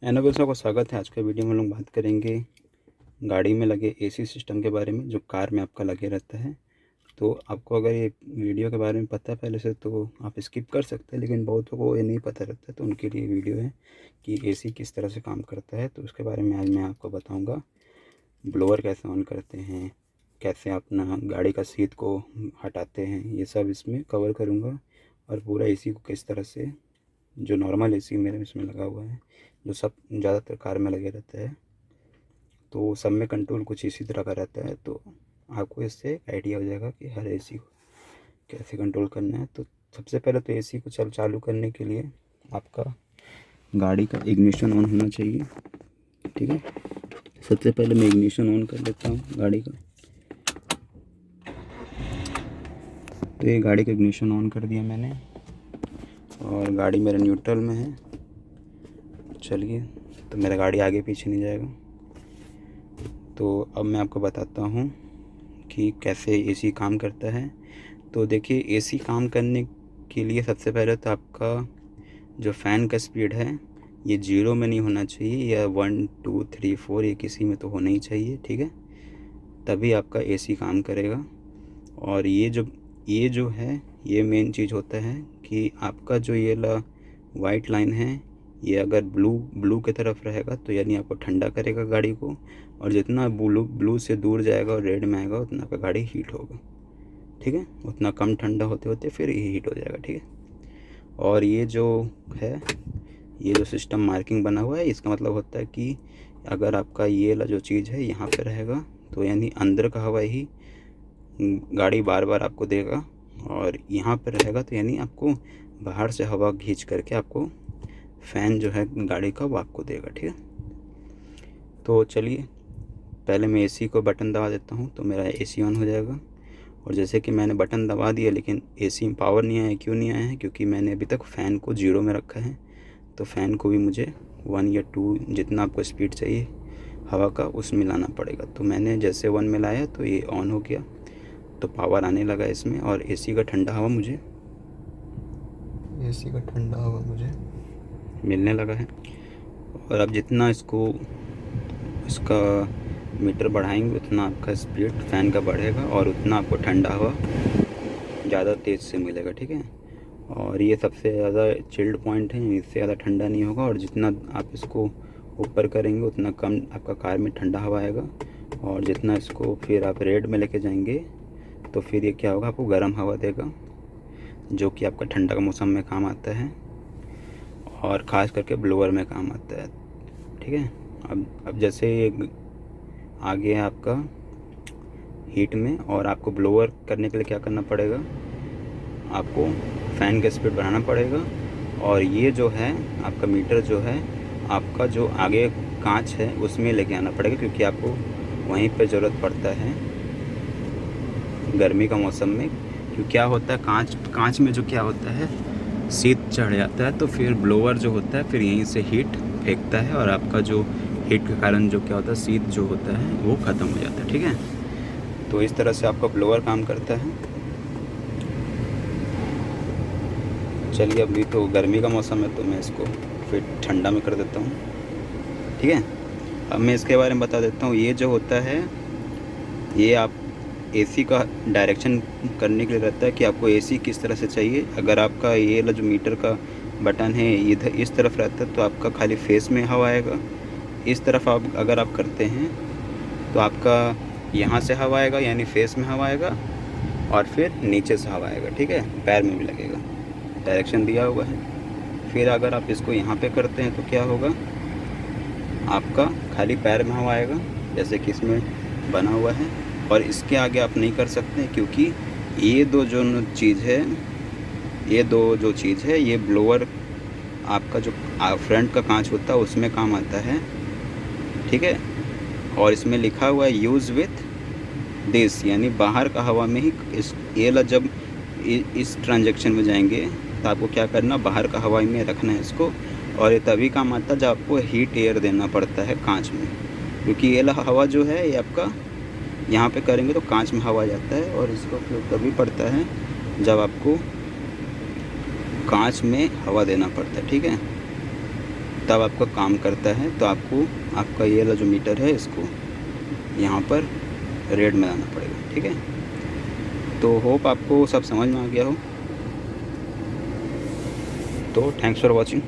Hello दोस्तों को स्वागत है। आज के वीडियो में हम लोग बात करेंगे गाड़ी में लगे एसी सिस्टम के बारे में जो कार में आपका लगे रहता है। तो आपको अगर ये वीडियो के बारे में पता है पहले से तो आप स्किप कर सकते हैं, लेकिन बहुतों को ये नहीं पता रहता है तो उनके लिए वीडियो है कि एसी किस तरह से काम करता है। तो उसके बारे में आज मैं आपको बताऊँगा। ब्लोअर कैसे ऑन करते हैं, कैसे अपना गाड़ी का सीट को हटाते हैं, ये सब इसमें कवर करूँगा। और पूरा एसी को किस तरह से, जो नॉर्मल एसी मेरे इसमें लगा हुआ है, जो सब ज़्यादातर कार में लगे रहता है, तो सब में कंट्रोल कुछ इसी तरह का रहता है। तो आपको इससे आइडिया हो जाएगा कि हर एसी को कैसे कंट्रोल करना है। तो सबसे पहले तो एसी को चालू करने के लिए आपका गाड़ी का इग्निशन ऑन होना चाहिए। ठीक है, सबसे पहले मैं इग्निशन ऑन कर लेता हूँ गाड़ी का। तो ये गाड़ी का इग्निशन ऑन कर दिया मैंने और गाड़ी मेरा न्यूट्रल में है। चलिए, तो मेरा गाड़ी आगे पीछे नहीं जाएगा। तो अब मैं आपको बताता हूँ कि कैसे एसी काम करता है। तो देखिए, एसी काम करने के लिए सबसे पहले तो आपका जो फ़ैन का स्पीड है ये 0 में नहीं होना चाहिए, या 1 2 3 4 ये किसी में तो होना ही चाहिए। ठीक है, तभी आपका एसी काम करेगा। और ये जो है ये मेन चीज़ होता है कि आपका जो ये वाइट लाइन है ये अगर ब्लू की तरफ रहेगा तो यानी आपको ठंडा करेगा गाड़ी को, और जितना ब्लू से दूर जाएगा और रेड में आएगा उतना का गाड़ी हीट होगा। ठीक है, उतना कम ठंडा होते होते फिर ये हीट हो जाएगा। ठीक है, और ये जो है, ये जो सिस्टम मार्किंग बना हुआ है, इसका मतलब होता है कि अगर आपका ये जो चीज़ है यहाँ पे रहेगा तो यानी अंदर का हवा ही गाड़ी बार बार आपको देगा, और यहाँ पर रहेगा तो यानी आपको बाहर से हवा खींच करके आपको फ़ैन जो है गाड़ी का वो आपको देगा। ठीक है, तो चलिए पहले मैं एसी को बटन दबा देता हूँ तो मेरा एसी ऑन हो जाएगा। और जैसे कि मैंने बटन दबा दिया लेकिन एसी में पावर नहीं आया। क्यों नहीं आया है? क्योंकि मैंने अभी तक फ़ैन को 0 में रखा है। तो फ़ैन को भी मुझे 1 या 2 जितना आपको स्पीड चाहिए हवा का उसमें लाना पड़ेगा। तो मैंने जैसे 1 में लाया तो ये ऑन हो गया, तो पावर आने लगा इसमें, और एसी का ठंडा हवा मुझे मिलने लगा है। और अब जितना इसका मीटर बढ़ाएंगे उतना आपका स्पीड फ़ैन का बढ़ेगा और उतना आपको ठंडा हवा ज़्यादा तेज़ से मिलेगा। ठीक है, और ये सबसे ज़्यादा चिल्ड पॉइंट है, इससे ज़्यादा ठंडा नहीं होगा। और जितना आप इसको ऊपर करेंगे उतना कम आपका कार में ठंडा हवा आएगा। और जितना इसको फिर आप रेड में लेके जाएंगे तो फिर ये क्या होगा, आपको गर्म हवा देगा, जो कि आपका ठंडा का मौसम में काम आता है और ख़ास करके ब्लोअर में काम आता है। ठीक है, अब जैसे ये आ गया आपका हीट में, और आपको ब्लोअर करने के लिए क्या करना पड़ेगा, आपको फ़ैन का स्पीड बढ़ाना पड़ेगा। और ये जो है आपका मीटर जो है, आपका जो आगे कांच है उसमें लेके आना पड़ेगा, क्योंकि आपको वहीं पे ज़रूरत पड़ता है गर्मी का मौसम में। क्योंकि क्या होता है, कांच में जो क्या होता है, शीत चढ़ जाता है, तो फिर ब्लोअर जो होता है फिर यहीं से हीट फेंकता है, और आपका जो हीट के कारण जो क्या होता है, शीत जो होता है वो ख़त्म हो जाता है। ठीक है, तो इस तरह से आपका ब्लोअर काम करता है। चलिए, अभी तो गर्मी का मौसम है तो मैं इसको फिर ठंडा में कर देता हूँ। ठीक है, अब मैं इसके बारे में बता देता हूँ। ये जो होता है ये आप एसी का डायरेक्शन करने के लिए रहता है कि आपको एसी किस तरह से चाहिए। अगर आपका ये जो मीटर का बटन है इधर इस तरफ रहता है तो आपका खाली फेस में हवा आएगा। इस तरफ आप अगर आप करते हैं तो आपका यहाँ से हवा आएगा, यानी फेस में हवा आएगा, और फिर नीचे से हवा आएगा। ठीक है, पैर में भी लगेगा, डायरेक्शन दिया हुआ है। फिर अगर आप इसको यहाँ पे करते हैं तो क्या होगा, आपका खाली पैर में हवा आएगा जैसे कि इसमें बना हुआ है। और इसके आगे आप नहीं कर सकते क्योंकि ये दो जो चीज़ है ये ब्लोअर आपका जो फ्रंट का कांच होता है उसमें काम आता है। ठीक है, और इसमें लिखा हुआ है यूज़ विथ दिस, यानी बाहर का हवा में ही जब इस ट्रांजैक्शन में जाएंगे तो आपको क्या करना, बाहर का हवा में रखना है इसको। और ये तभी काम आता है जब आपको हीट एयर देना पड़ता है कांच में, क्योंकि ये हवा जो है ये आपका यहाँ पे करेंगे तो कांच में हवा जाता है, और इसको उपयोग तभी पड़ता है जब आपको कांच में हवा देना पड़ता है। ठीक है, तब आपका काम करता है। तो आपको आपका ये वाला जो मीटर है इसको यहाँ पर रेड में लाना पड़ेगा, ठीक है। तो होप आपको सब समझ में आ गया हो। तो थैंक्स फॉर वॉचिंग।